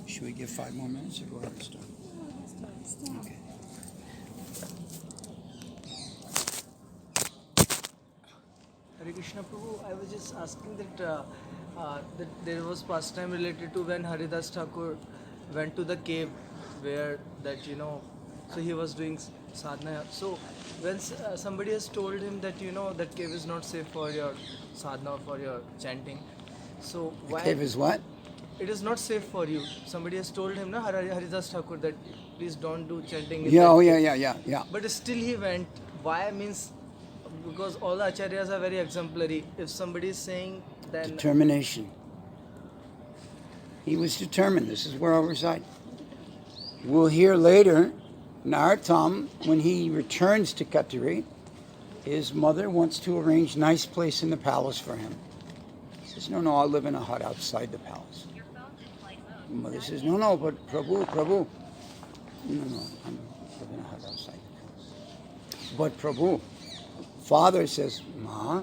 Should we give 5 more minutes or go ahead and start? Okay. Hare Krishna Prabhu, I was just asking that there was pastime related to when Haridas Thakur went to the cave where so he was doing sadhana. So when somebody has told him that that cave is not safe for your sadhana or for your chanting, so why? The cave is what? It is not safe for you. Somebody has told him, na, Haridas Thakur, that please don't do chanting. Yeah. But still he went. Why? Means because all the acharyas are very exemplary. If somebody is saying, then Determination. He was determined. This is where I'll reside. We'll hear later, Narottama, when he returns to Katari, his mother wants to arrange a nice place in the palace for him. He says, no, I'll live in a hut outside the palace. The mother says, no, but Prabhu. No, I'm living in a hut outside the palace. But Prabhu, father says, Ma,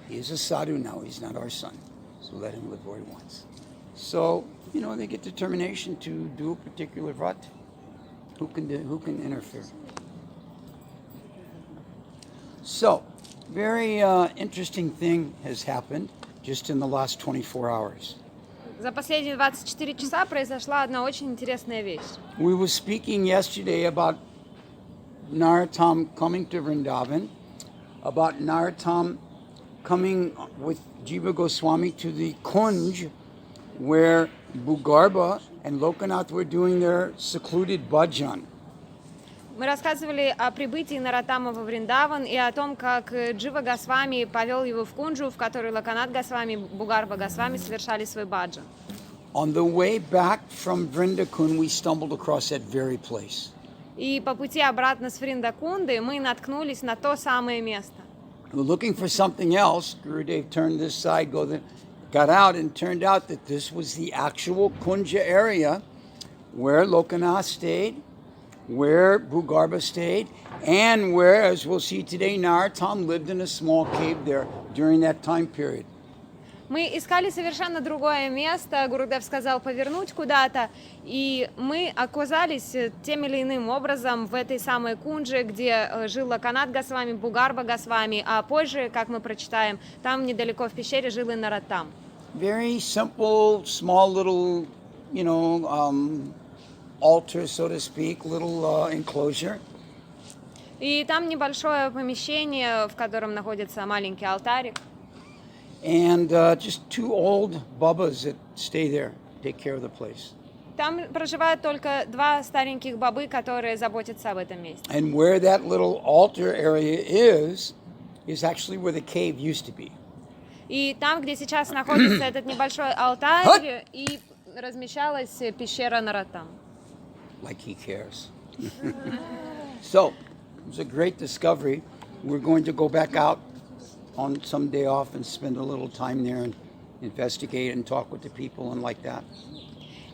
he is a sadhu now, he's not our son. So let him live where he wants. So, they get determination to do a particular vrat. Who can interfere? So, very interesting thing has happened just in the last 24 hours. За последние 24 часа произошла одна очень интересная вещь. We were speaking yesterday about Narottama coming to Vrindavan, about Narottama coming with Jiva Goswami to the Kunj, where Bhugarbha and Lokanath were doing their secluded bhajan. Мы рассказывали о прибытии Нароттама во Вриндаван и о том, как Джива Госвами повел его в Кунджу, в которой Локанат Госвами и Бхугарба Госвами совершали свой баджан. On the way back from Vrindakund, we stumbled across that very place. И по пути обратно с Вриндакунды мы наткнулись на то самое место. We were looking for something else. Gurudev turned this side, got out, and turned out that this was the actual Kunja area where Lokanath stayed, where Bhugarbha stayed, and where, as we'll see today, Narottama lived in a small cave there during that time period. Мы искали совершенно другое место, Гурудев сказал повернуть куда-то, и мы оказались тем или иным образом в этой самой Кундже, где жил Локанат Госвами, Бхугарба Госвами, а позже, как мы прочитаем, там недалеко в пещере жил и Нароттама. Very simple, small little, altar, so to speak, little enclosure. И там небольшое помещение, в котором находится маленький алтарик. And just 2 old babas that stay there, take care of the place. Там проживают только 2 стареньких бабы, которые заботятся об этом месте. And where that little altar area is actually where the cave used to be. И там, где сейчас находится этот небольшой алтарь, и размещалась пещера Нароттама. Like he cares. So, it was a great discovery. We're going to go back out on some day off and spend a little time there and investigate and talk with the people and like that.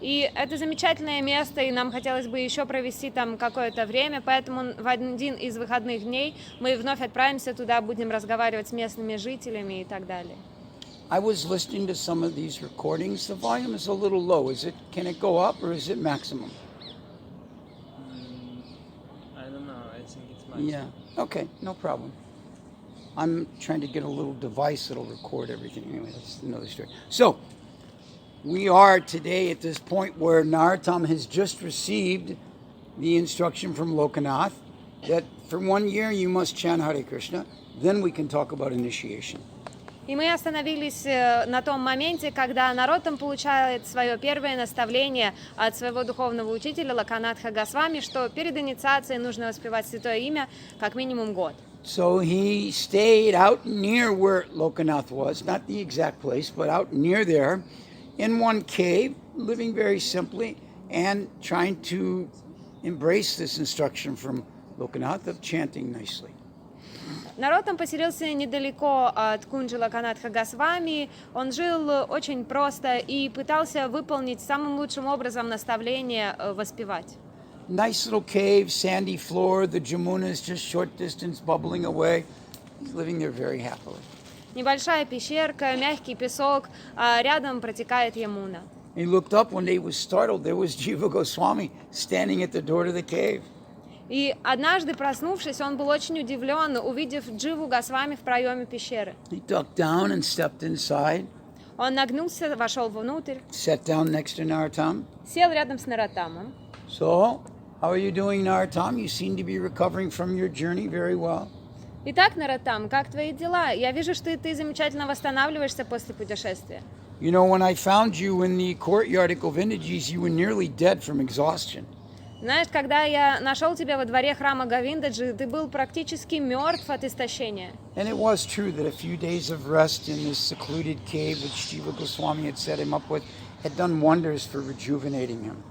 И это замечательное место, и нам хотелось бы еще провести там какое-то время, поэтому в один из выходных дней мы вновь отправимся туда, будем разговаривать с местными жителями и так далее. I was listening to some of these recordings. The volume is a little low. Can it go up or is it maximum? I don't know. I think it's maximum. Yeah. Okay, no problem. I'm trying to get a little device that'll record everything. Anyway, that's another story. So, we are today at this point where Narottama has just received the instruction from Lokanath that for 1 year you must chant Hare Krishna. Then we can talk about initiation. И мы остановились на том моменте, когда Нароттама получает свое первое наставление от своего духовного учителя Локанатха Госвами, что перед инициацией нужно воспевать святое имя как минимум год. So he stayed out near where Lokanath was, not the exact place, but out near there, in one cave, living very simply and trying to embrace this instruction from Lokanath of chanting nicely. Нароттама поселился недалеко от Кунджи Локанатха Госвами. Он жил очень просто и пытался выполнить самым лучшим образом наставление воспевать. Nice little cave, sandy floor, the Jamuna is just short distance bubbling away. He's living there very happily. Небольшая пещерка, мягкий песок, а рядом протекает Ямуна. He looked up one day, was startled. There was Jiva Goswami standing at the door to the cave. И однажды, проснувшись, он был очень удивлен, увидев Дживу Госвами в проеме пещеры. He ducked down and stepped inside, Он нагнулся, вошел внутрь, sat down next to Narottama. сел рядом с Нароттамом. So, how are you doing, Narottama? You seem to be recovering from your journey very well. Итак, Нароттам, как твои дела? Я вижу, что ты замечательно восстанавливаешься после путешествия. You know, when I found you in the courtyard at Govindaji's, you were nearly dead from exhaustion. Знаешь, когда я нашел тебя во дворе храма Говиндаджи, ты был практически мертв от истощения. And it was true that a few days of rest in this secluded cave which Jiva Goswami had set him up with had done wonders for rejuvenating him.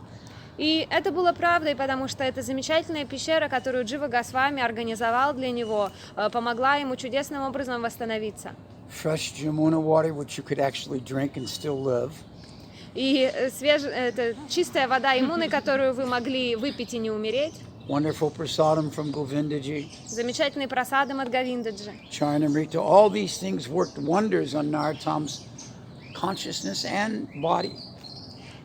И это было правдой, потому что эта замечательная пещера, которую Джива Госвами организовал для него, помогла ему чудесным образом восстановиться. Fresh Jamuna water which you could actually drink and still live. И это чистая вода иммуны, которую вы могли выпить и не умереть. Wonderful prasadam from Govindaji. Замечательный просадом от Говиндаджи. Charanamrita. All these things worked wonders on Narottama's consciousness and body.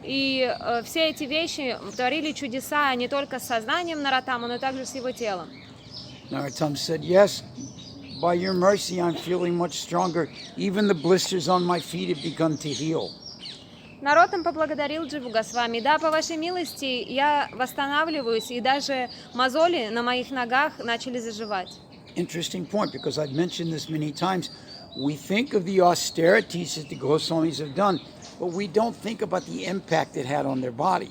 И все эти вещи творили чудеса не только с сознанием Нароттамы, но также с его телом. Narottama said, yes, by your mercy I'm feeling much stronger. Even the blisters on my feet have begun to heal. Нароттам поблагодарил Дживу Госвами. Да, по вашей милости я восстанавливаюсь, и даже мозоли на моих ногах начали заживать. Interesting point, because I've mentioned this many times. We think of the austerities that the Goswamis have done, but we don't think about the impact it had on their body.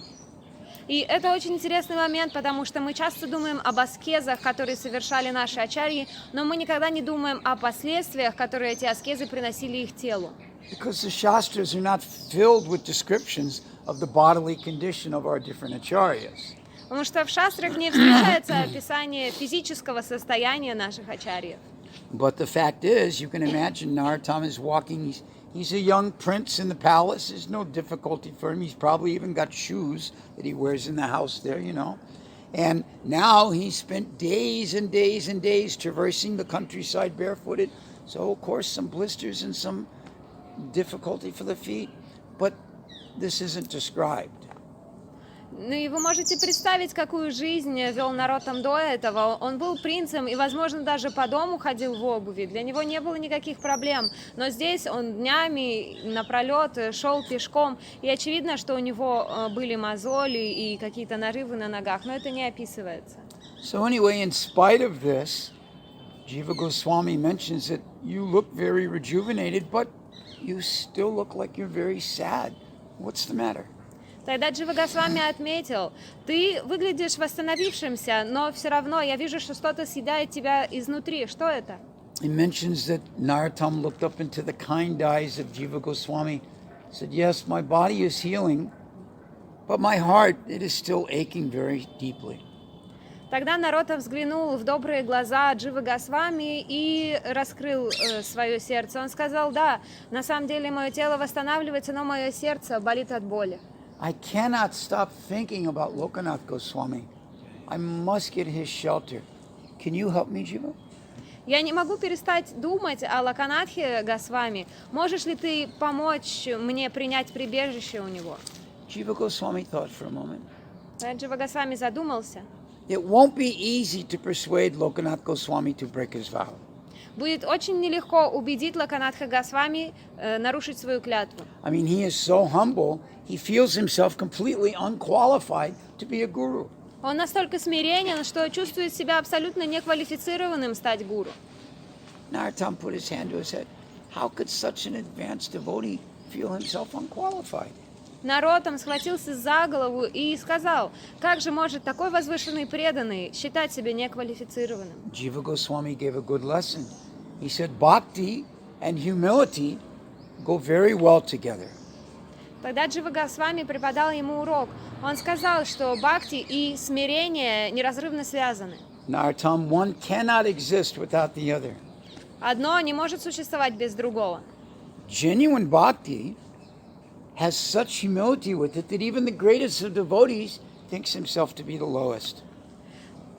И это очень интересный момент, потому что мы часто думаем об аскезах, которые совершали наши ачарьи, но мы никогда не думаем о последствиях, которые эти аскезы приносили их телу. Because the Shastras are not filled with descriptions of the bodily condition of our different acharyas. Потому что в шастрах не встречается описание физического состояния наших ачарьев. But the fact is, you can imagine Narottama is walking. He's a young prince in the palace. There's no difficulty for him. He's probably even got shoes that he wears in the house there, you know. And now he's spent days and days and days traversing the countryside barefooted. So, of course, some blisters and some difficulty for the feet. But this isn't described. Ну и вы можете представить, какую жизнь вел Нароттам до этого. Он был принцем и, возможно, даже по дому ходил в обуви. Для него не было никаких проблем. Но здесь он днями напролет шел пешком. И очевидно, что у него были мозоли и какие-то нарывы на ногах. Но это не описывается. So anyway, in spite of this, Jiva Goswami mentions that you look very rejuvenated, but you still look like you're very sad. What's the matter? Тогда Джива Госвами отметил, ты выглядишь восстановившимся, но все равно я вижу, что что-то съедает тебя изнутри. Что это? He mentions that Narottama looked up into the kind eyes of Jiva Goswami, said, yes, my body is healing, but my heart, it is still aching very deeply. Тогда Нароттам взглянул в добрые глаза Дживы Госвами и раскрыл свое сердце. Он сказал, да, на самом деле мое тело восстанавливается, но мое сердце болит от боли. I cannot stop thinking about Lokanath Goswami. I must get his shelter. Can you help me, Jiva? Я не могу перестать думать о Локанатхе Госвами. Можешь ли ты помочь мне принять прибежище у него? Jiva Goswami thought for a moment. Джива Госвами задумался. It won't be easy to persuade Lokanath Goswami to break his vow. Будет очень нелегко убедить Локанатха Госвами нарушить свою клятву. I mean, he is so humble, he feels himself completely unqualified to be a guru. Он настолько смиренен, что чувствует себя абсолютно неквалифицированным стать гуру. Narottama put his hand to his head. How could such an advanced devotee feel himself unqualified? Нароттам схватился за голову и сказал, как же может такой возвышенный преданный считать себя неквалифицированным? Jiva Goswami gave a good lesson. He said, bhakti and humility go very well together. Тогда Джива Госвами преподал ему урок. Он сказал, что бхакти и смирение неразрывно связаны. Narottama, one cannot exist without the other. Одно не может существовать без другого. Genuine bhakti has such humility with it that even the greatest of devotees thinks himself to be the lowest.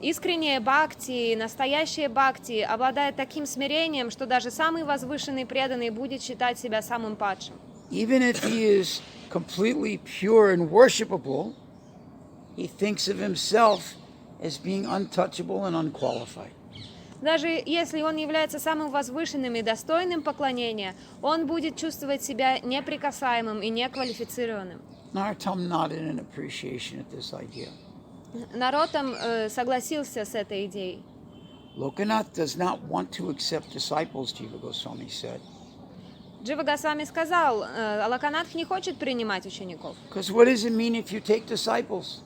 Искреннее бхакти, настоящее бхакти обладает таким смирением, что даже самый возвышенный преданный будет считать себя самым падшим. Even if he is completely pure and worshipable, he thinks of himself as being untouchable and unqualified. Даже если он является самым возвышенным и достойным поклонения, он будет чувствовать себя неприкасаемым и неквалифицированным. Narottama nodded in appreciation at this idea. Нароттам согласился с этой идеей. Lokanath does not want to accept disciples, Jiva Goswami said. Джива Госвами сказал, Локанатх не хочет принимать учеников. Because what does it mean if you take disciples?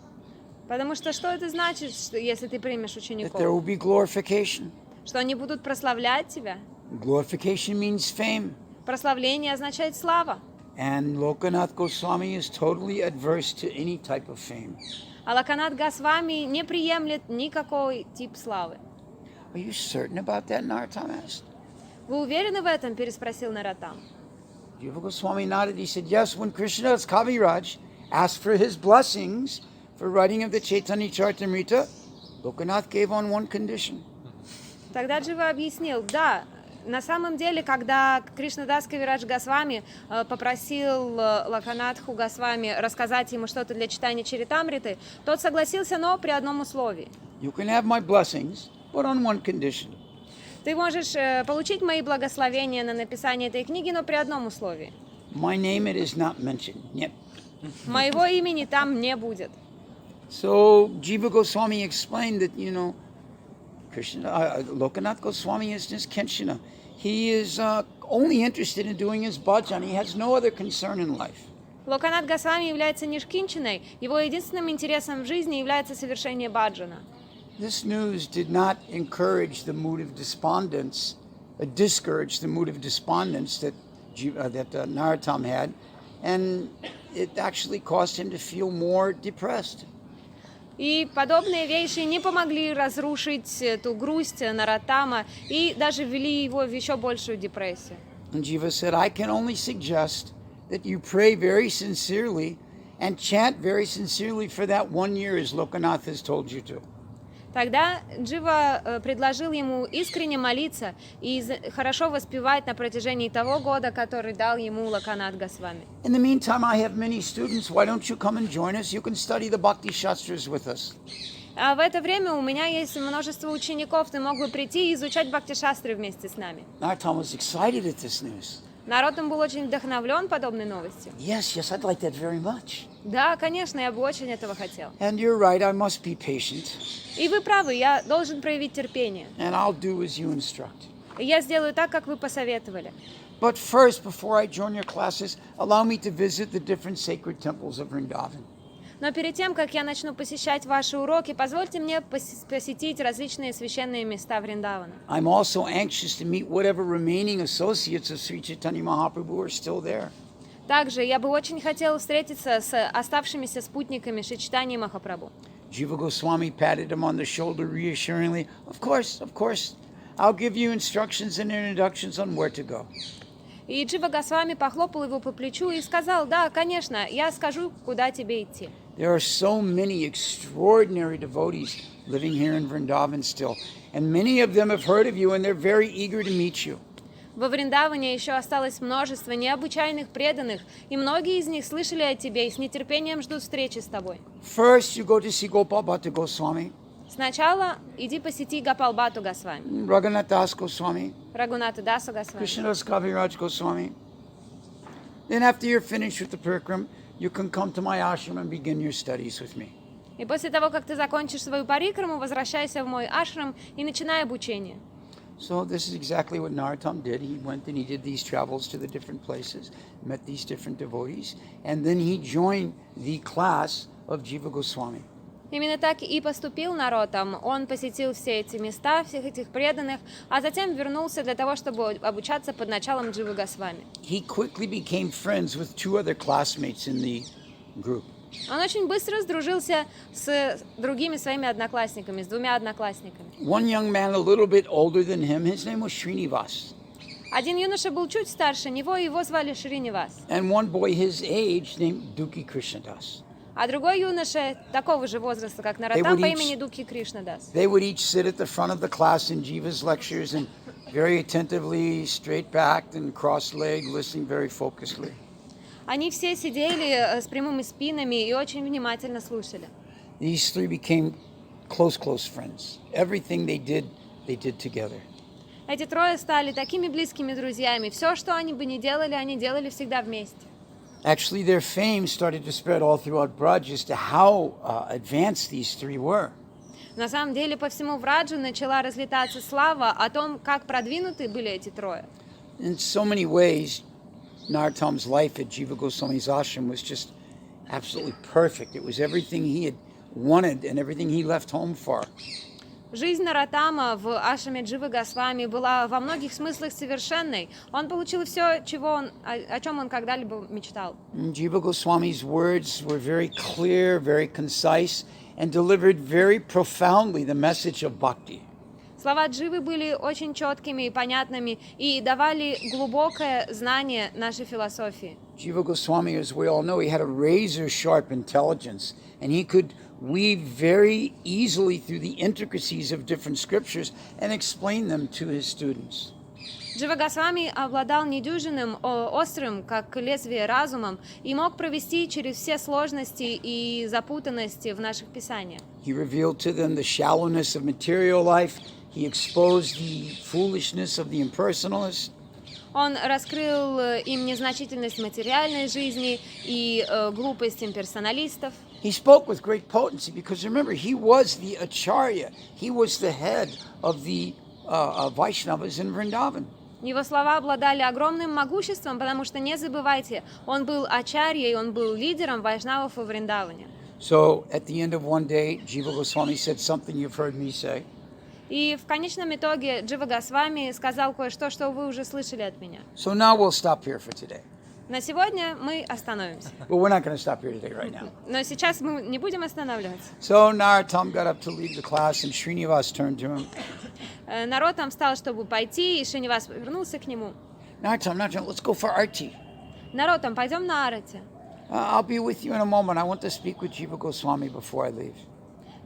Потому что это значит, если ты примешь That учеников? there will be glorification. Что они будут прославлять тебя? Glorification means fame. Прославление означает слава. And Lokanath Goswami is totally adverse to any type of fame. А Локанатх Госвами не приемлет никакой тип славы. Are you certain about that? Narottama asked. Вы уверены в этом? Переспросил Нароттама. Jiva Goswami nodded. He said, yes, when Krishnadas Kaviraj asked for his blessings for writing of the Chaitanya Charitamrita, Lokanath gave on one condition. Тогда Джива объяснил, да, на самом деле, когда Кришнадас Кавирадж Госвами попросил Локанатху Госвами рассказать ему что-то для читания Чаритамриты, тот согласился, но при одном условии. You can have my blessings, but on one condition. Ты можешь получить мои благословения на написание этой книги, но при одном условии. My name it is not mentioned. Yep. Моего имени там не будет. So Jiva Goswami explained that, Lokanath Goswami is just Kenshana. He is only interested in doing his bhajan. He has no other concern in life. Локанатх Госвами является нишкинчиной. Его единственным интересом в жизни является совершение баджана. This news did not encourage the mood of despondence, discourage the mood of despondence that Narottama had, and it actually caused him to feel more depressed. И подобные вещи не помогли разрушить эту грусть Нароттама и даже ввели его в еще большую депрессию. And Jiva said, I can only suggest that you pray very sincerely and chant very sincerely for that 1 year as Lokanath has told you to. Тогда Джива предложил ему искренне молиться и хорошо воспевать на протяжении того года, который дал ему Локанатх Госвами. In the meantime, I have many students. Why don't you come and join us? You can study the Bhakti Shastras with us. А в это время у меня есть множество учеников, ты мог бы прийти и изучать Бхакти-шастры вместе с нами. Narottama was excited at this news. Нароттам был очень вдохновлен подобной новостью. Yes, I'd like that very much. Да, конечно, я бы очень этого хотел. And you're right, I must be patient. И вы правы, я должен проявить терпение. And I'll do as you instruct. И я сделаю так, как вы посоветовали. But first, before I join your classes, allow me to visit the different sacred temples of Vrindavan. Но перед тем, как я начну посещать ваши уроки, позвольте мне посетить различные священные места Вриндавана. I'm also anxious to meet whatever remaining associates of Sri Chaitanya Mahaprabhu are still there. Также я бы очень хотела встретиться с оставшимися спутниками Шри Чайтаньи Махапрабху. Jiva Goswami patted him on the shoulder reassuringly. Of course. I'll give you instructions and introductions on where to go. И Джива Госвами похлопал его по плечу и сказал, да, конечно, я скажу, куда тебе идти. There are so many extraordinary devotees living here in Vrindavan still, and many of them have heard of you and they're very eager to meet you. Во Вриндаване еще осталось множество необычайных преданных, и многие из них слышали о тебе и с нетерпением ждут встречи с тобой. First, you go to see Gopal Bhatta Goswami, Сначала иди посети Гопал-Бхатту Госвами, Raghunath Das Goswami, Рагунату Дасу Госвами. Krishnadas Kaviraj Goswami. Then after you're finished with the Parikram, you can come to my ashram and begin your studies with me. И после того, как ты закончишь свою парикраму, возвращайся в мой ашрам и начинай обучение. So this is exactly what Narottama did. He went and he did these travels to the different places, met these different devotees, and then he joined the class of Jiva Goswami. Именно так и поступил Нароттам. Он посетил все эти места, всех этих преданных, а затем вернулся для того, чтобы обучаться под началом Дживы Госвами. He quickly became friends with 2 other classmates in the group. Он очень быстро сдружился с другими своими одноклассниками, с 2 одноклассниками. One young man a little bit older than him, his name was Srinivas. Один юноша был чуть старше него, его звали Шринивас. And one boy his age named Duki Krishnadas. А другой юноша такого же возраста, как Нароттам, по имени Дуки Кришнадас. They would each sit at the front of the class in Jiva's lectures and very attentively, straight-backed and cross-legged, listening very focusedly. Они все сидели с прямыми спинами и очень внимательно слушали. These three became close friends. Everything they did together. Эти трое стали такими близкими друзьями. Все, что они бы ни делали, они делали всегда вместе. Actually, their fame started to spread all throughout Braj as to how advanced these three were. На самом деле, по всему Враджу начала разлетаться слава о том, как продвинуты были эти трое. In so many ways, Narottam's life at Jiva Goswami's ashram was just absolutely perfect. It was everything he had wanted and everything he left home for. Жизнь Нароттама в ашраме Дживы Госвами была во многих смыслах совершенной. Он получил все, о чем он когда-либо мечтал. Jiva Goswami's words were very clear, very concise, and delivered very profoundly the message of bhakti. Слова Дживы были очень четкими и понятными и давали глубокое знание нашей философии. Jiva Goswami, as we all know, he had a razor-sharp intelligence, and he could weave very easily through the intricacies of different scriptures and explain them to his students. Джива Госвами обладал недюжинным, острым, как лезвие, разумом и мог провести через все сложности и запутанности в наших писаниях. He revealed to them the shallowness of material life. He exposed the foolishness of the impersonalists. Он раскрыл им незначительность материальной жизни и глупость имперсоналистов. He spoke with great potency because remember, he was the acharya. He was the head of the Vaishnavas in Vrindavan. Его слова обладали огромным могуществом, потому что, не забывайте, он был ачарьей, он был лидером вайшнавов во Вриндаване. So, at the end of one day, Jiva Goswami said something you've heard me say. И в конечном итоге Джива Госвами сказал кое-что, что вы уже слышали от меня. So now we'll stop here for today. На сегодня мы остановимся. Well, we're not going to stop here today right now. Но сейчас мы не будем останавливаться. So Narottama got up to leave the class, and Srinivas turned to him. Нароттам встал, чтобы пойти, и Шринивас повернулся к нему. Narottama, let's go for arti. Нароттам, пойдем на арати. I'll be with you in a moment. I want to speak with Jiva Goswami before I leave.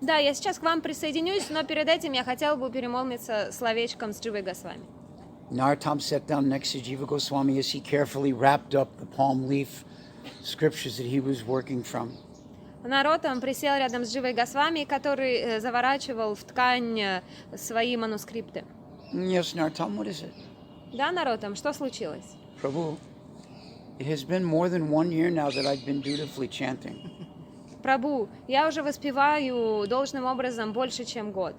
Да, я сейчас к вам присоединюсь, но перед этим я хотела бы перемолвиться словечком с Дживой Госвами. Narottama sat down next to Jiva Goswami as he carefully wrapped up the palm leaf scriptures that he was working from. Нароттам присел рядом с Дживой Госвами, который заворачивал в ткань свои манускрипты. Yes, Narottama, what is it? Да, Нароттам, что случилось? Prabhu, it has been more than 1 year now that I've been dutifully chanting. Прабху, я уже воспеваю должным образом больше, чем год.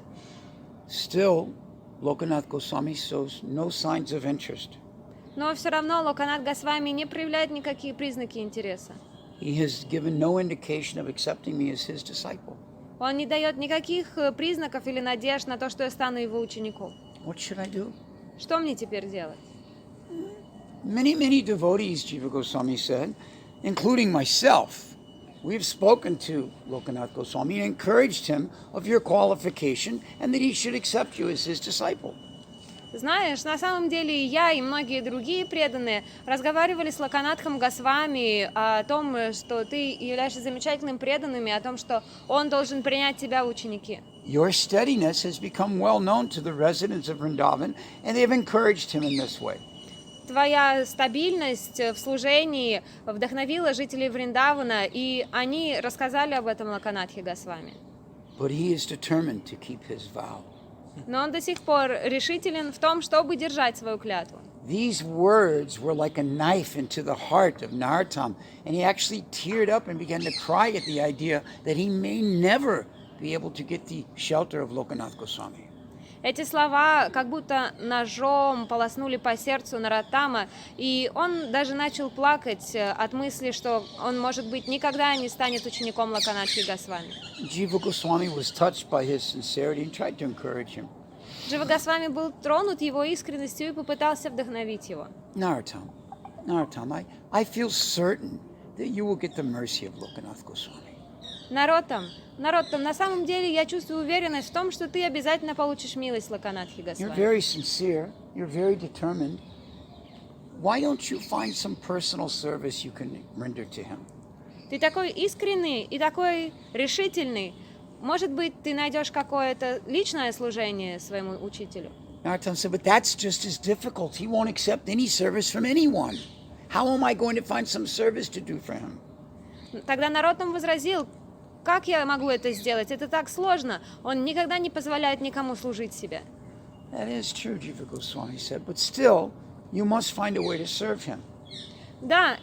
Still, Lokanath Goswami shows no signs of interest. Но все равно Локанат Госвами не проявляет никакие признаки интереса. He has given no indication of accepting me as his disciple. Он не дает никаких признаков или надежд на то, что я стану его учеником. What should I do? Что мне теперь делать? Many devotees, Jiva Goswami said, including myself, we've spoken to Lokanath Goswami and encouraged him of your qualification and that he should accept you as his disciple. Знаешь, на самом деле я и многие другие преданные разговаривали с Локанатхом Госвами о том, что ты являешься замечательным преданным, и о том, что он должен принять тебя в ученики. Your steadiness has become well known to the residents of Vrindavan, and they have encouraged him in this way. Твоя стабильность в служении вдохновила жителей Вриндавана, и они рассказали об этом Локанатхе Госвами. But he is determined to keep his vow. Но он до сих пор решителен в том, чтобы держать свою клятву. These words were like a knife into the heart of Narottama, and he actually teared up and began to cry at the idea that he may never be able to get the shelter of Lokanath Goswami. Эти слова как будто ножом полоснули по сердцу Нароттама, и он даже начал плакать от мысли, что он, может быть, никогда не станет учеником Локанатхи Госвами. Jiva Goswami was touched by his sincerity and tried to encourage him. Джива Госвами был тронут его искренностью и попытался вдохновить его. Narottama, I feel certain that you will get the mercy of Lokanath Goswami. Нароттам, на самом деле я чувствую уверенность в том, что ты обязательно получишь милость Локанатхи You're Госвами. very sincere. You're very determined. Why don't you find some personal service you can render to him? Ты такой искренний и такой решительный. Может быть, ты найдешь какое-то личное служение своему учителю. Narottama said, but that's just as difficult. He won't accept any service from anyone. How am I going to find some service to do for him? Тогда Нароттама возразил: как я могу это сделать? Это так сложно. Он никогда не позволяет никому служить себе. That is true, Jiva Goswami said, but still, you must find a way to serve him. Да,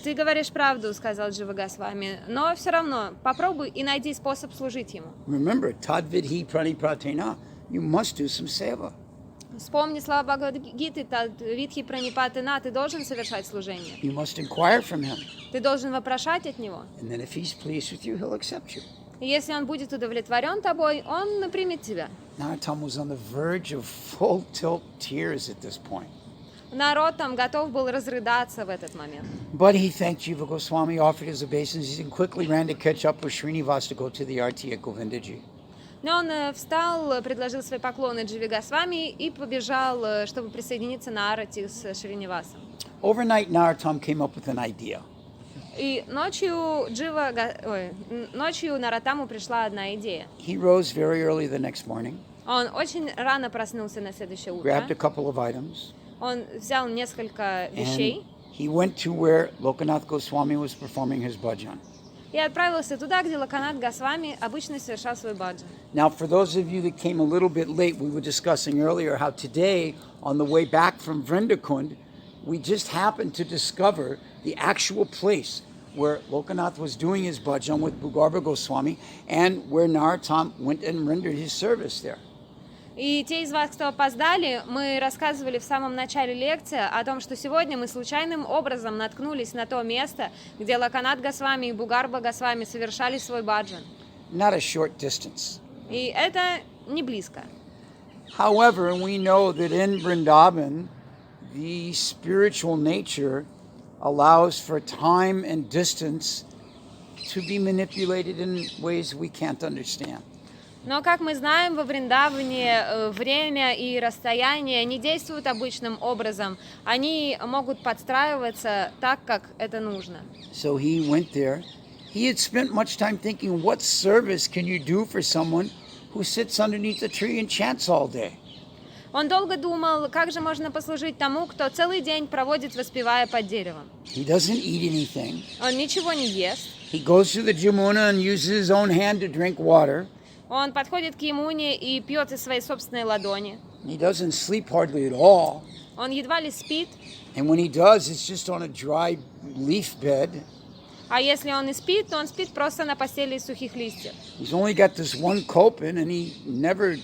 ты говоришь правду, сказал Джива Госвами, но все равно попробуй и найди способ служить ему. Remember, tadvidhi pranipratena, you must do some seva. Вспомни слова Бхагавад-гиты, Витхи Пранипатена, ты должен совершать служение. You must inquire from him. Ты должен вопрошать от него. And then if he's pleased with you, he'll accept you. И если он будет удовлетворен тобой, он примет тебя. Narottama was on the verge of full tilt tears at this point. Народ готов был разрыдаться в этот момент. But he thanked Jiva Goswami, offered his obeisances, and quickly ran to catch up with Srinivas to go to the arti at Govindaji. Но он встал, предложил свои поклоны Дживе Госвами и побежал, чтобы присоединиться на арати с Шринивасом. Overnight, Narottama came up with an idea. И ночью Нароттаму пришла одна идея. He rose very early the next morning, Он очень рано проснулся на следующее утро. grabbed a couple of items, Он взял несколько вещей and he went to where Lokanath Goswami was performing his bhajan. и отправился туда, где Локанат Госвами обычно совершал свой баджан. Now, for those of you that came a little bit late, we were discussing earlier how today, on the way back from Vrindakund, we just happened to discover the actual place where Lokanath was doing his bhajan with Bhugarva Goswami and where Narottama went and rendered his service there. И те из вас, кто опоздали, мы рассказывали в самом начале лекции о том, что сегодня мы случайным образом наткнулись на то место, где Локанат Госвами и Бхугарба Госвами совершали свой баджан. Not a short distance. И это не близко. However, we know that in Vrindavan, the spiritual nature allows for time and distance to be manipulated in ways we can't understand. Но, как мы знаем, во Вриндаване время и расстояние не действуют обычным образом. Они могут подстраиваться так, как это нужно. So he went there. He had spent much time thinking, what service can you do for someone who sits underneath a tree and chants all day? Он долго думал, как же можно послужить тому, кто целый день проводит, воспевая под деревом. He doesn't eat anything. Он ничего не ест. He goes to the Jamuna and uses his own hand to drink water. Он подходит к Ямуне и пьет из своей собственной ладони. He doesn't sleep hardly at all. Он едва ли спит. And when he does, it's just on a dry leaf bed. А если он и спит, то он спит просто на постели из сухих листьев. He's only got this one kopin and he never,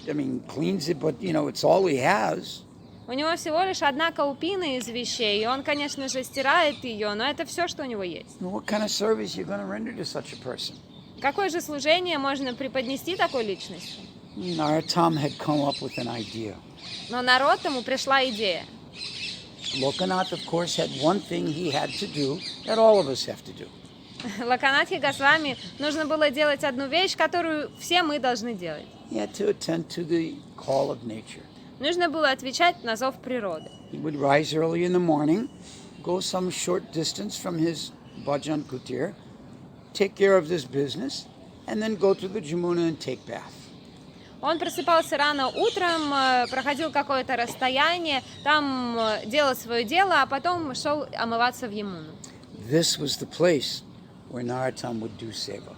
cleans it, but, it's all he has. У него всего лишь одна каупина из вещей, и он, конечно же, стирает ее, но это все, что у него есть. What kind of service are you going to render to such a person? Какое же служение можно преподнести такой личности? Narottama had come up with an idea. Но Нароттаму пришла идея. Lokanath, of course, had one thing he had to do that all of us have to do. Локанатхе Госвами нужно было делать одну вещь, которую все мы должны делать. He had to attend to the call of nature. Нужно было отвечать на зов природы. He would rise early in the morning, go some short distance from his bhajan kutir, take care of this business, and then go to the Jamuna and take bath. Он просыпался рано утром, проходил какое-то расстояние, там делал свое дело, а потом шел омываться в Ямуну. This was the place where Narottama would do seva.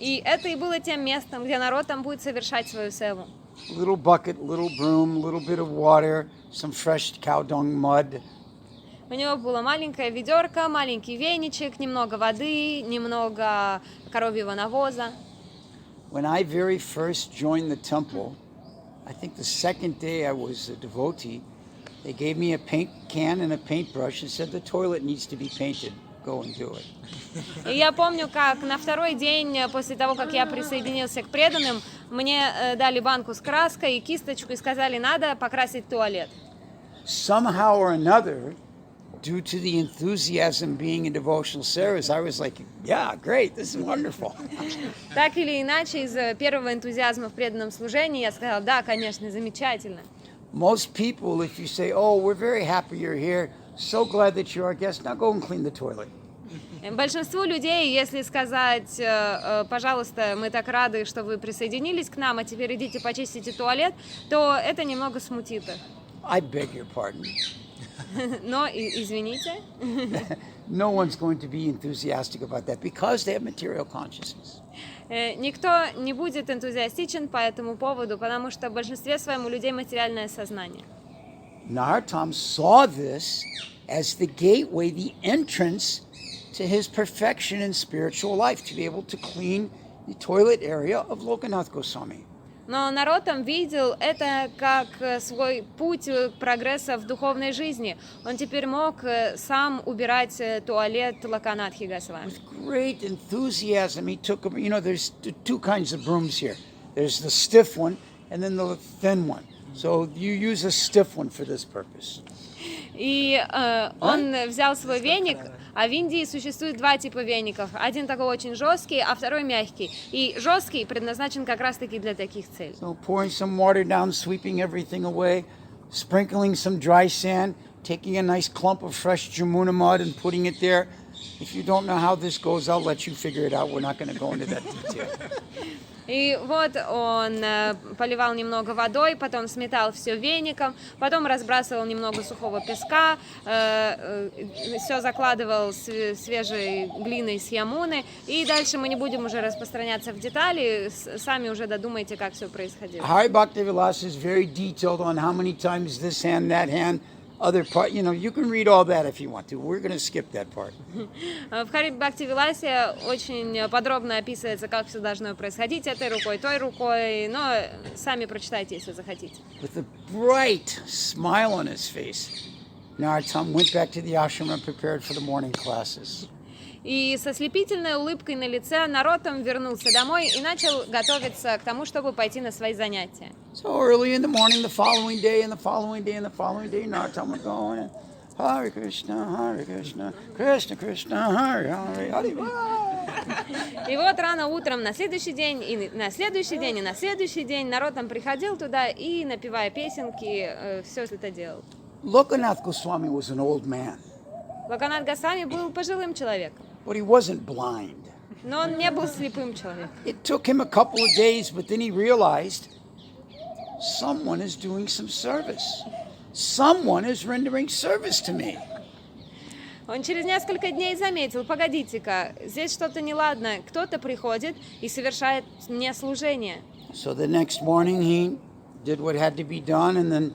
И это и было тем местом, где народ там будет совершать свою севу. Little bucket, little broom, little bit of water, some fresh cow dung mud. У него было маленькое ведерко, маленький веничек, немного воды, немного коровьего навоза. When I very first joined the temple, I think the second day I was a devotee, they gave me a paint can and a paintbrush and said the toilet needs to be painted. Go and do it. И я помню, как на второй день после того, как я присоединился к преданным, мне дали банку с краской и кисточку и сказали, надо покрасить туалет. Somehow or another, due to the enthusiasm being in devotional service, I was like, yeah, great, this is wonderful. Так или иначе, из первого энтузиазма в преданном служении я сказала, да, конечно, замечательно. Most people, if you say, oh, we're very happy you're here, so glad that you're our guest, now go and clean the toilet. Большинству людей, если сказать, пожалуйста, мы так рады, что вы присоединились к нам, а теперь идите почистите туалет, то это немного смутит их. I beg your pardon. Но, извините, No one's going to be enthusiastic about that because they have material consciousness. никто не будет энтузиастичен по этому поводу, потому что в большинстве своем у людей материальное сознание. Narottam saw this as the gateway, the entrance to his perfection in spiritual life, to be able to clean the toilet area of Lokanath Goswami. Но Нароттам видел это как свой путь прогресса в духовной жизни. Он теперь мог сам убирать туалет Локанатхи Госвами. With great enthusiasm, he took, there's two kinds of brooms here. There's the stiff one and then the thin one. So you use a stiff one for this purpose. И он взял свой веник, а в Индии существует два типа веников. Один такой очень жесткий, а второй мягкий. И жесткий предназначен как раз-таки для таких целей. So pouring some water down, sweeping everything away, sprinkling some dry sand, taking a nice clump of fresh Jamuna mud and putting it there. If you don't know how this goes, I'll let you figure it out. We're not going to go into that detail. И вот он поливал немного водой, потом сметал все веником, потом разбрасывал немного сухого песка, все закладывал свежей глиной с Ямуны, и дальше мы не будем уже распространяться в детали, сами уже додумайте, как все происходило. Hari Bhaktivilasa is very detailed on how many times this hand, that hand, other part. You can read all that if you want to. We're going to skip that part. В Хари Бхактивиласе очень подробно описывается, как все должно происходить этой рукой, той рукой, но сами прочитайте, если захотите. With a bright smile on his face, Narottam went back to the ashram and prepared for the morning classes. И со слепительной улыбкой на лице Нароттам вернулся домой и начал готовиться к тому, чтобы пойти на свои занятия. So early in the morning, the following day, and the following day, and the following day, Narottam would go on and Hare Krishna, Krishna Krishna, Hare Hare, Hare. И вот рано утром на следующий день, и на следующий день, и на следующий день Нароттам приходил туда и, напевая песенки, все это делал. Lokanath Goswami was an old man, Локанат Госвами был пожилым человеком, but he wasn't blind. но он не был слепым человеком. It took him a couple of days, but then he realized someone is doing some service. Someone is rendering service to me. Он через несколько дней заметил, погодите-ка, здесь что-то неладно, кто-то приходит и совершает мне служение. So the next morning he did what had to be done and then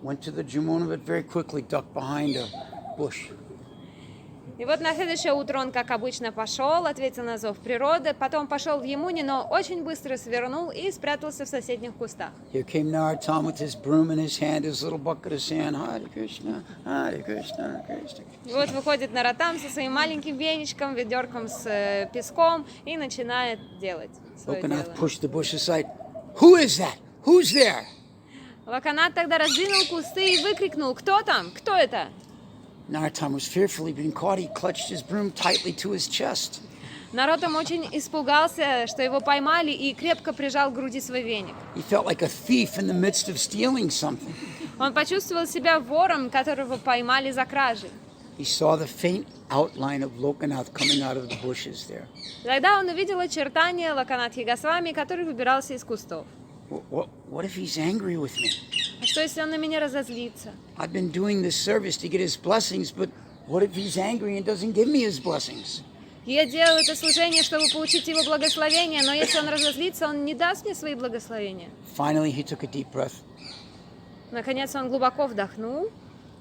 went to the Jamuna, but very quickly ducked behind a bush. И вот на следующее утро он, как обычно, пошел, ответил на зов природы, потом пошел в Ямуне, но очень быстро свернул и спрятался в соседних кустах. Here came Narottama with his broom in his hand, his little bucket of sand. Hare Krishna, Hare Krishna, Krishna. И вот выходит Нароттам со своим маленьким веничком, ведерком с песком и начинает делать свое дело. Lokanath pushed the bush aside. Who is that? Who's there? Локанат тогда раздвинул кусты и выкрикнул: «Кто там? Кто это?» Narottama was fearfully being caught. He clutched his broom tightly to his chest. Нароттам очень испугался, что его поймали, и крепко прижал к груди свой веник. He felt like a thief in the midst of stealing something. Он почувствовал себя вором, которого поймали за кражей. He saw the faint outline of Lokanath coming out of the bushes there. Тогда он увидел очертания Локанатхи Госвами, который выбирался из кустов. What if he's angry with me? А что, если он на меня разозлится? I've been doing this service to get his blessings, but what if he's angry and doesn't give me his blessings? Я делаю это служение, чтобы получить его благословение, но если он разозлится, он не даст мне свои благословения. Finally, he took a deep breath. Наконец он глубоко вдохнул.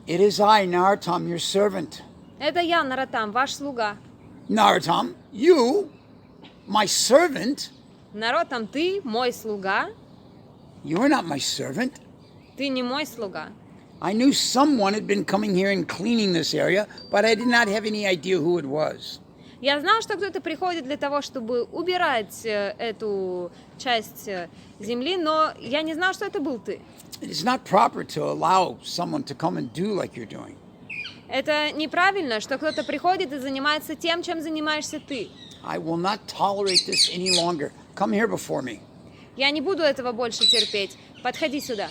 It is I, Narottam, your servant. Это я, Нароттам, ваш слуга. Narottam, you, my servant? Нароттам, ты мой слуга? You are not my servant. Ты не мой слуга. I knew someone had been coming here and cleaning this area, but I did not have any idea who it was. Я знал, что кто-то приходит для того, чтобы убирать эту часть земли, но я не знал, что это был ты. It is not proper to allow someone to come and do like you're doing. Это неправильно, что кто-то приходит и занимается тем, чем занимаешься ты. I will not tolerate this any longer. Come here before me. Я не буду этого больше терпеть. Подходи сюда.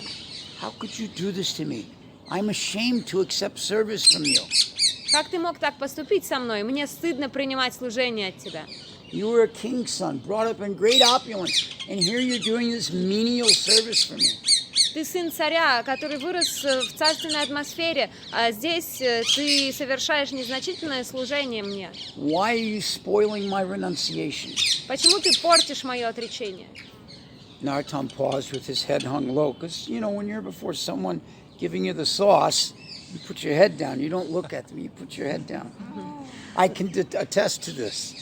How could you do this to me? I'm ashamed to accept service from you. Как ты мог так поступить со мной? Мне стыдно принимать служение от тебя. You were a king's son, brought up in great opulence, and here you're doing this menial service for me. Ты сын царя, который вырос в царственной атмосфере, а здесь ты совершаешь незначительное служение мне. Why are you spoiling my renunciation? Почему ты портишь мое отречение? Narottama paused with his head hung low, because, when you're before someone giving you the sauce, you put your head down. You don't look at them, you put your head down. I can attest to this.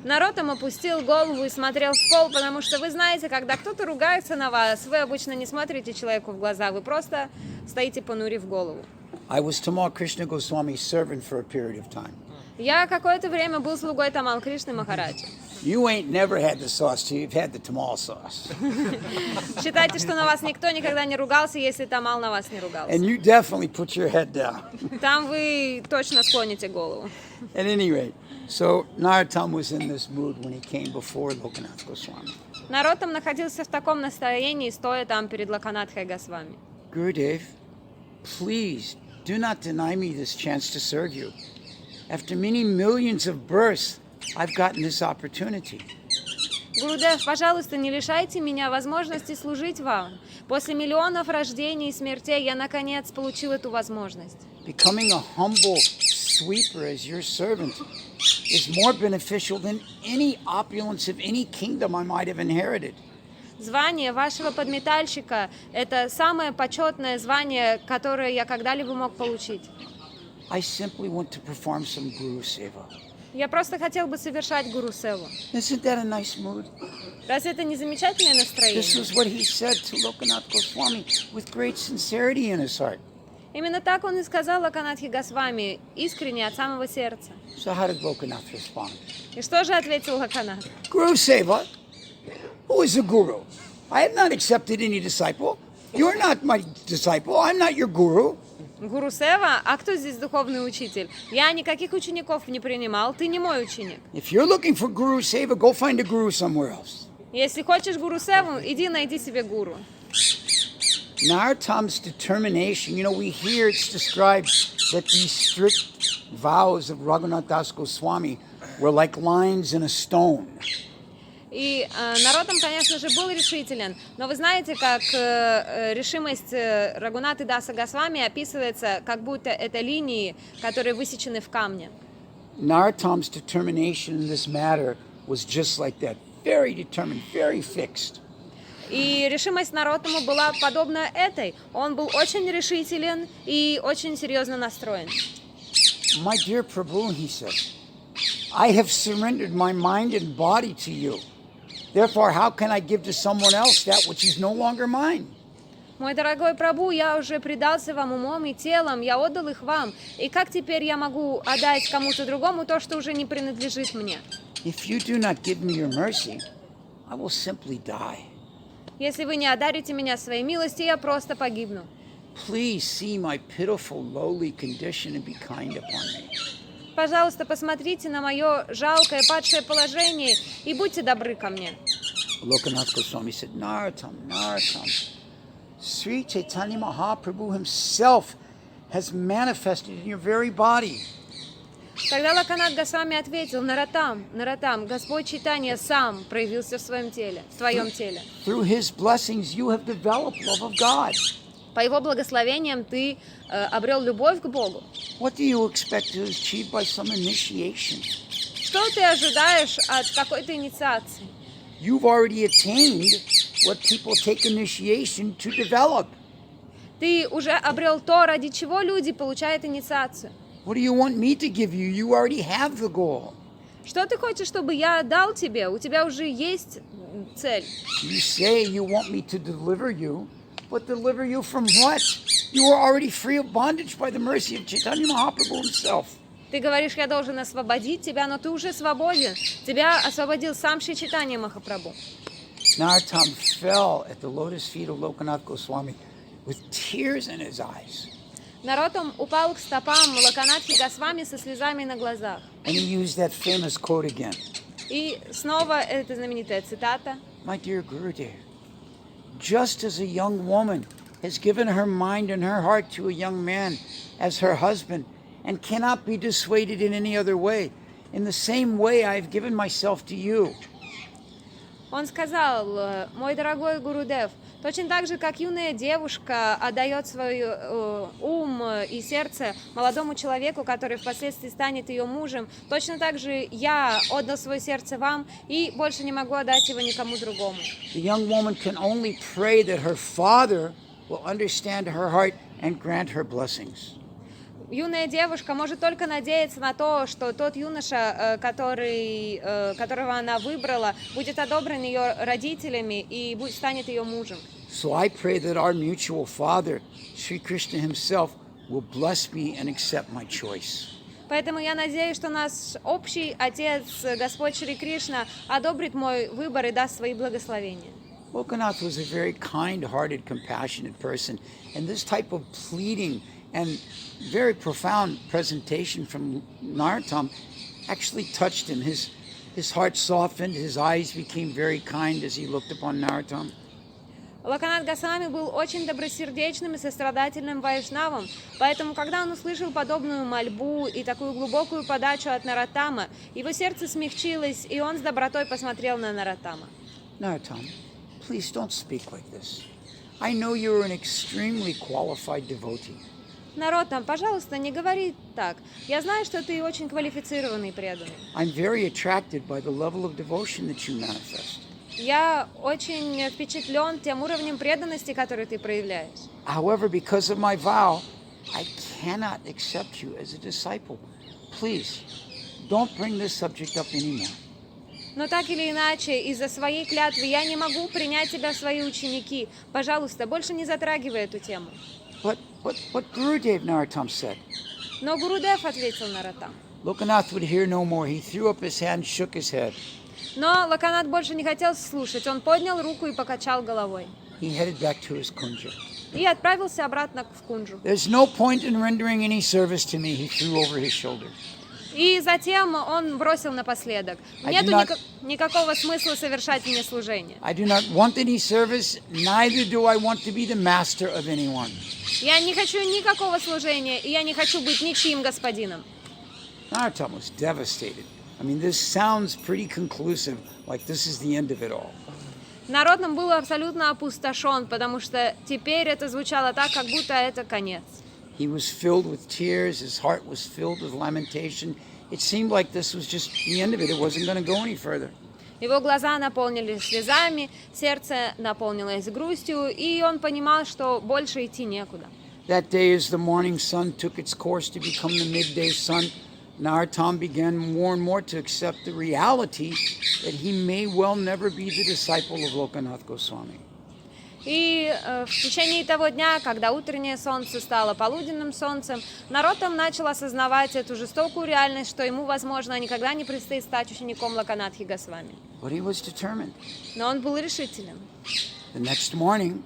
Нароттама опустил голову и смотрел в пол, потому что вы знаете, когда кто-то ругается на вас, вы обычно не смотрите человеку в глаза, вы просто стоите, понурив голову. I was Tamal Krishna Goswami's servant for a period of time. Я какое-то время был слугой Тамал Кришны Махараджа. You ain't never had the sauce till you've had the Tamal sauce. Считайте, что на вас никто никогда не ругался, если Тамал на вас не ругался. And you definitely put your head down. Там вы точно склоните голову. At any rate, so Narottama was in this mood when he came before Lokanath Goswami. Нароттам находился в таком настроении, стоя там перед Локанатхой Госвами. Gurudev, please do not deny me this chance to serve you. After many millions of births, I've gotten this opportunity. Гурудев, пожалуйста, не лишайте меня возможности служить вам. После миллионов рождений и смертей я, наконец, получил эту возможность. Becoming a humble sweeper as your servant is more beneficial than any opulence of any kingdom I might have inherited. Звание вашего подметальщика – это самое почетное звание, которое я когда-либо мог получить. I simply want to perform some Guru Seva. Я просто хотел бы совершать Гуру Севу. Isn't that a nice mood? Разве это не замечательное This настроение? was what he said to Lokanath Goswami with great sincerity in his heart. Именно так он и сказал Локанатхе Госвами, искренне, от самого сердца. So how did Lokanath respond? И что же ответил Локанат? Guru Seva? Who is a guru? I have not accepted any disciple. You're not my disciple. I'm not your guru. Гуру Сева? А кто здесь духовный учитель? Я никаких учеников не принимал, ты не мой ученик. If you're looking for Guru Seva, go find a guru somewhere else. Если хочешь Гуру Севу, иди найди себе гуру. Narottama's determination, we hear it's described that these strict vows of Raghunath Das Goswami were like lines in a stone. И Нароттам, конечно же, был решителен, но вы знаете, как решимость Рагунаты Даса Госвами описывается, как будто это линии, которые высечены в камне. Narottama's determination in this matter was just like that, very determined, very fixed. И решимость Нароттама была подобна этой. Он был очень решителен и очень серьезно настроен. My dear Prabhu, he said, I have surrendered my mind and body to you. Therefore, how can I give to someone else that which is no longer mine? Мой дорогой Прабху, я уже предался вам умом и телом, я отдал их вам. И как теперь я могу отдать кому-то другому то, что уже не принадлежит мне? If you do not give me your mercy, I will simply die. Если вы не одарите меня своей милостью, я просто погибну. Please see my pitiful, lowly condition and be kind upon me. Пожалуйста, посмотрите на мое жалкое, падшее положение и будьте добры ко мне. Lokanath Goswami said, Narottama, Sri Chaitanya Mahaprabhu himself has manifested in your very body. Когда Локанат Госвами ответил: Нароттам, Господь Чайтанья сам проявился в своем теле, в твоем теле. Through his blessings, you have developed love of God. По его благословениям ты обрел любовь к Богу. What do you expect to achieve by some initiation? Что ты ожидаешь от какой-то инициации? You've already attained what people take initiation to develop. Ты уже обрел то, ради чего люди получают инициацию. What do you want me to give you? You already have the goal. Что ты хочешь, чтобы я дал тебе? У тебя уже есть цель. You say you want me to deliver you, but deliver you from what? You are already free of bondage by the mercy of Chaitanya Mahaprabhu himself. Ты говоришь, я должен освободить тебя, но ты уже свободен. Тебя освободил сам Шри Чайтанья Махапрабху. Narottama fell at the lotus feet of Lokanath Goswami with tears in his eyes. Нароттам упал к стопам Локанатхи Госвами со слезами на глазах. And he used that famous quote again. И снова эта знаменитая цитата. My dear Gurudev, just as a young woman has given her mind and her heart to a young man as her husband and cannot be dissuaded in any other way, in the same way I have given myself to you. Он сказал: мой дорогой Гурудев, Точно так же, как юная девушка отдает свой ум и сердце молодому человеку, который впоследствии станет ее мужем, точно так же я отдал свое сердце вам и больше не могу отдать его никому другому. The young woman can only pray that her father will understand her heart and grant her blessings. Юная девушка может только надеяться на то, что тот юноша, которого она выбрала, будет одобрен ее родителями и станет ее мужем. So I pray that our mutual Father, Sri Krishna himself, will bless me and accept my choice. Поэтому я надеюсь, что наш общий Отец, Господь Шри Кришна, одобрит мой выбор и даст свои благословения. Lokanath was a very kind-hearted, compassionate person, and this type of pleading and very profound presentation from Narottama actually touched him. His heart softened, his eyes became very kind as he looked upon Narottama. Локанат Госвами был очень добросердечным и сострадательным вайшнавом, поэтому, когда он услышал подобную мольбу и такую глубокую подачу от Нароттама, его сердце смягчилось, и он с добротой посмотрел на Нароттама. Narottama, please don't speak like this. I know you're an extremely qualified devotee. Нароттам, пожалуйста, не говори так. Я знаю, что ты очень квалифицированный преданный. I'm very attracted by the level of devotion that you manifest. Я очень впечатлен тем уровнем преданности, который ты проявляешь. However, because of my vow, I cannot accept you as a disciple. Please, don't bring this subject up anymore. Но так или иначе, из-за своей клятвы я не могу принять тебя в свои ученики. Пожалуйста, больше не затрагивай эту тему. But what Gurudev Narottama said. Но Гурудев ответил Нароттам. Lokanath would hear no more. He threw up his hand, shook his head. Но Локанат больше не хотел слушать. Он поднял руку и покачал головой. He headed back to his kunja. И отправился обратно в Кунджу. There's no point in rendering any service to me, he threw over his shoulder. И затем он бросил напоследок. Нету никакого смысла совершать мне служение. I do not want any service, neither do I want to be the master of anyone. Я не хочу никакого служения, и я не хочу быть ничьим господином. Narottama was devastated. I mean, this sounds pretty conclusive, like this is the end of it all. Народным был абсолютно опустошен, потому что теперь это звучало так, как будто это конец. He was filled with tears, his heart was filled with lamentation. It seemed like this was just the end of it. It wasn't going to go any further. Его глаза наполнились слезами, сердце наполнилось грустью, и он понимал, что больше идти некуда. That day, as the morning sun took its course to become the midday sun, Narottama began more and more to accept the reality that he may well never be the disciple of Lokanath Goswami. И в течение того дня, когда утреннее солнце стало полуденным солнцем, Нароттам начал осознавать эту жестокую реальность, что ему, возможно, никогда не предстоит стать учеником Локанатхи Госвами. But he was determined. Но он был решителен. The next morning,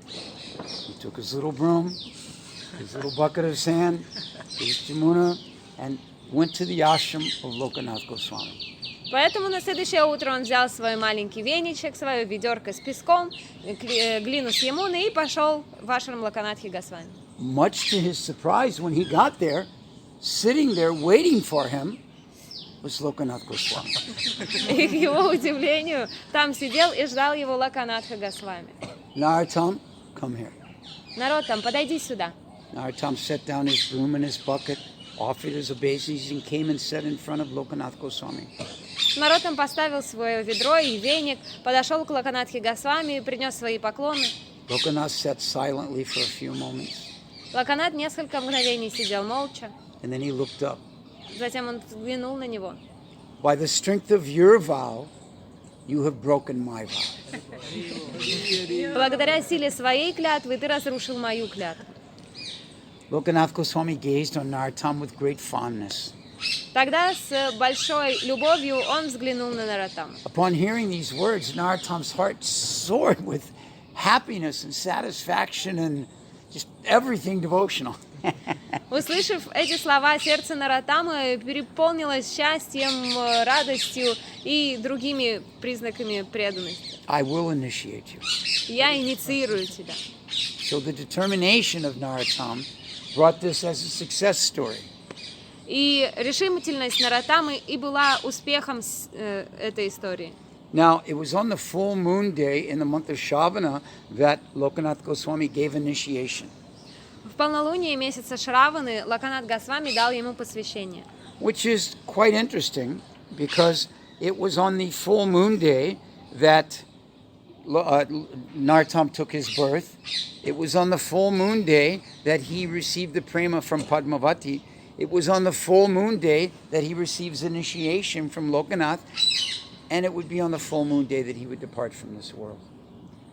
he took his little broom, his little bucket of sand, his jamuna, and went to the ashram of Lokanath Goswami. Поэтому на следующее утро он взял свой маленький веничек, свое ведерко с песком, глину с ямуной и пошел в ашрам Локанатхи Госвами. Much to his surprise, when he got there, sitting there waiting for him, was Lokanath Goswami. И к его удивлению, там сидел и ждал его Локанатха Госвами. Narottama, come here. Нароттам, подойди сюда. Narottama set down his broom and his bucket, offered his obeisance, and came and sat in front of Lokanath Goswami. Нароттам поставил свое ведро и веник, подошел к Локанатхе Госвами и принес свои поклоны. Lokanath sat silently for a few moments, Локанат несколько мгновений сидел молча, and then he looked up. затем он взглянул на него. By the strength of your vow, you have broken my vow. Благодаря силе своей клятвы ты разрушил мою клятву. Lokanath Goswami gazed on Narottama with great fondness. Тогда с большой любовью он взглянул на Нароттама. Upon hearing these words, Narottama's heart soared with happiness and satisfaction and just everything devotional. Услышав эти слова, сердце Нароттамы переполнилось счастьем, радостью и другими признаками преданности. I will initiate you. Я инициирую тебя. So the determination of Narottama brought this as a success story. И решительность Нароттамы и была успехом этой истории. Now, it was on the full moon day in the month of Shravana that Lokanath Goswami gave initiation, В полнолуние месяца Шраваны Локанат Госвами дал ему посвящение. which is quite interesting because it was on the full moon day that Narottama took his birth. It was on the full moon day that he received the prema from Padmavati. It was on the full moon day that he receives initiation from Lokanath. And it would be on the full moon day that he would depart from this world.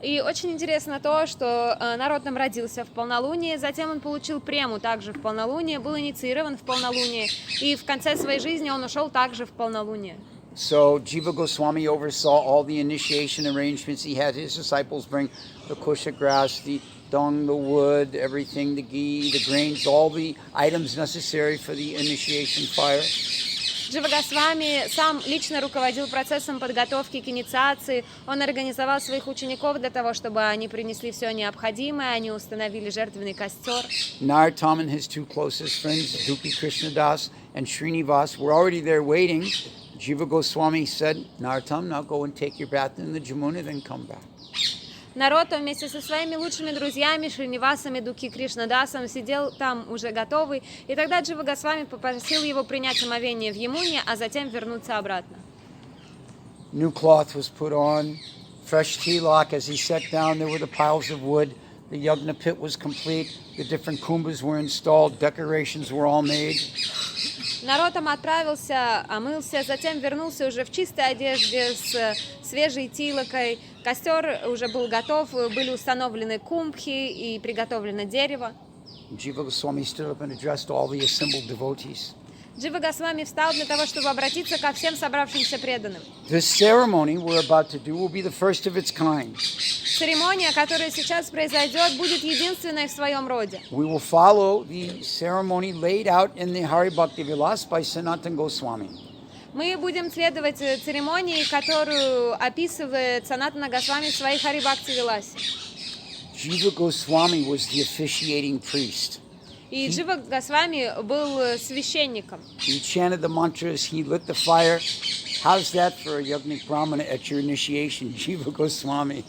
И очень интересно то, что Нароттам родился в полнолуние, затем он получил прему также в полнолуние, был инициирован в полнолуние, и в конце своей жизни он ушел также в полнолуние. So Jiva Goswami oversaw all the initiation arrangements. He had his disciples bring the kusha grass, the dung, the wood, everything, the ghee, the grains, all the items necessary for the initiation fire. Джива Госвами сам лично руководил процессом подготовки к инициации. Он организовал своих учеников для того, чтобы они принесли все необходимое, они установили жертвенный костер. Narottama and his two closest friends, Duki Krishnadas and Srinivas, were already there waiting. Jiva Goswami said, Narottama, now go and take your bath in the Jamuna, then come back. Нароттам вместе со своими лучшими друзьями Шринивасом и Дуки Кришнадасом сидел там уже готовый, и тогда Джива Госвами попросил его принять омовение в Ямуне, а затем вернуться обратно. New cloth was put on, fresh tilak. As he sat down, there were the piles of wood. The yagna pit was complete. The different kumbhas were installed. Decorations were all made. Нароттам отправился, омылся, затем вернулся уже в чистой одежде с свежей тилокой. Костер уже был готов, были установлены кумбхи и приготовлено дерево. Jiva Goswami stood up and addressed all the assembled devotees. Джива Госвами встал для того, чтобы обратиться ко всем собравшимся преданным. This ceremony we're about to do will be the first of its kind. Церемония, которая сейчас произойдет, будет единственной в своем роде. We will follow the ceremony laid out in the Hari Bhakti Vilas by Sanatana Goswami. Мы будем следовать церемонии, которую описывает Санатана Госвами в своей Хари Бхакти Виласе. Jiva Goswami was the officiating priest. И Джива Госвами был священником. He chanted the mantras, he lit the fire. How's that for a Yagnik Brahmana at your initiation, Jiva Goswami?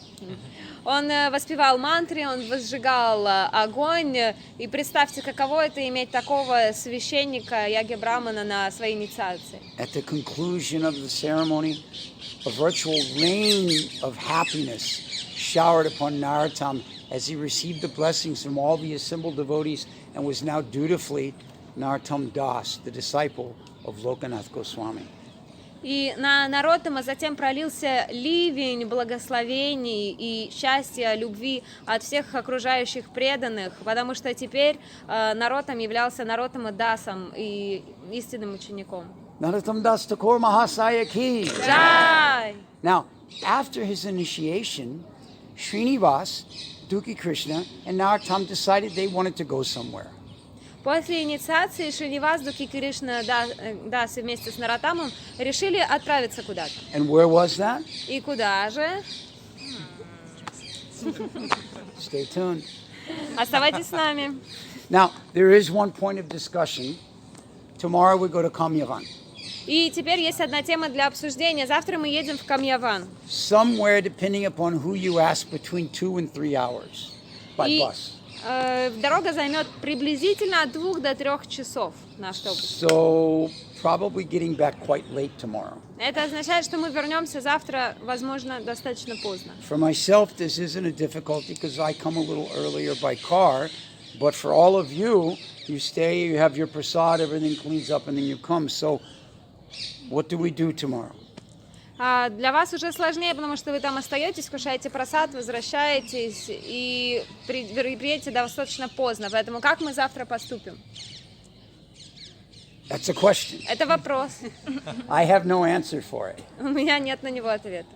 Он воспевал мантры, он возжигал огонь. И представьте, каково это иметь такого священника Яги Брамана на своей инициации. At the conclusion of the ceremony, a virtual rain of happiness showered upon Narottama as he received the blessings from all the assembled devotees and was now dutifully Narottama Das, the disciple of Lokanath Goswami. И на Нароттама затем пролился ливень благословений и счастья, любви от всех окружающих преданных, потому что теперь Нароттам являлся Нароттама Дасом и истинным учеником. Narottama Das Thakur Mahasaya Ki. Джай! Now, after his initiation, Srinivas, Duki Krishna, and Narottama decided they wanted to go somewhere. После инициации Шринивас, Дуки Кришна Дас вместе с Нароттамом решили отправиться куда-то. And where was that? И куда же? Stay tuned. Оставайтесь с нами. Now, there is one point of discussion. Tomorrow we go to Kamyavan. И теперь есть одна тема для обсуждения. Завтра мы едем в Камьяван. Somewhere, depending upon who you ask, between 2 and 3 hours by И bus. дорога займет приблизительно от 2 до 3 часов на автобус. So, probably getting back quite late tomorrow. Это означает, что мы вернемся завтра, возможно, достаточно поздно. For myself, this isn't a difficulty because I come a little earlier by car. But for all of you, you stay, you have your prasad, everything cleans up, and then you come. So, what do we do tomorrow? А для вас уже сложнее, потому что вы там остаетесь, кушаете просад, возвращаетесь и приедете достаточно поздно. Поэтому как мы завтра поступим? That's a question. Это вопрос. I have no answer for it. У меня нет на него ответа.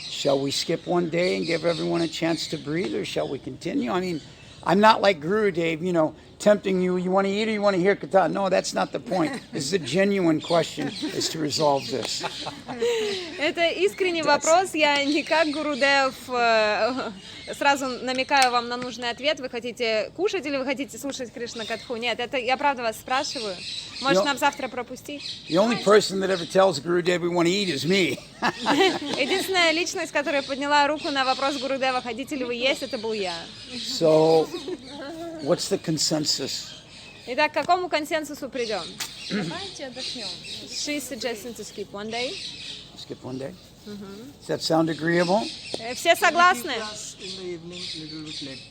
Shall we skip one day and give everyone a chance to breathe, or shall we continue? I mean, I'm not like Guru Dev, tempting you. You want to eat or you want to hear kata? No, that's not the point. This is a genuine question is to resolve this. Это искренний вопрос. Я не как Гурудев сразу намекаю вам на нужный ответ. Вы хотите кушать или вы хотите слушать Кришна Катху? Нет, это я правда вас спрашиваю. Может, нам завтра пропустить? The only person that ever tells Gurudev we want to eat is me. Единственная личность, которая подняла руку на вопрос Гурудева, хотите ли вы есть, это был я. So, what's the consensus? Итак, к какому консенсусу придем? Давайте отдохнем. She's suggesting to skip one day. Skip one day? Does that sound agreeable? Все согласны? Class in the evening, little bit late.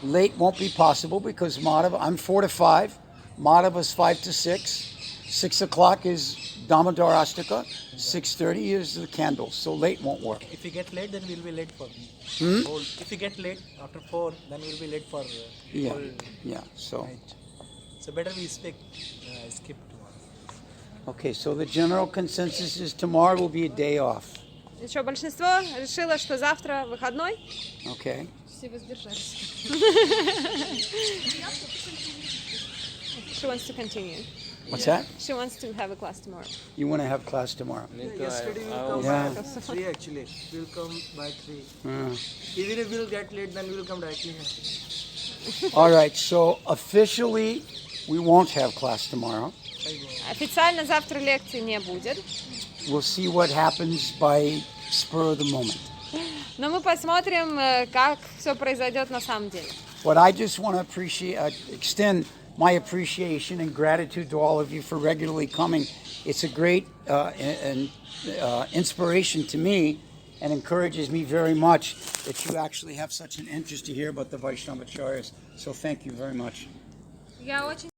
Late won't be possible because Madhava, I'm 4 to 5. Madhava's 5 to 6. 6 o'clock is Damodar Ashtaka. 6:30 is the candles. So late won't work. If you get late, then we'll be late for whole. If you get late after 4, then we'll be late for Yeah, whole yeah. So, night. So better we skip tomorrow. okay. So the general consensus is tomorrow will be a day off. Еще большинство решило, что завтра выходной. Okay. Все воздержались. She wants to continue. What's that? She wants to have a class tomorrow. You want to have class tomorrow? Yesterday we'll come Yeah. by 3 actually. We'll come by 3. Uh, Even if we'll get late, then we'll come directly here. all right. So officially, we won't have class tomorrow. Официально завтра лекции не будет. We'll see what happens by spur of the moment. Но мы посмотрим, как все произойдет на самом деле. But I just want to extend my appreciation and gratitude to all of you for regularly coming. It's a great inspiration to me and encourages me very much that you actually have such an interest to hear about the Vaishnava Acharyas. So thank you very much. Я очень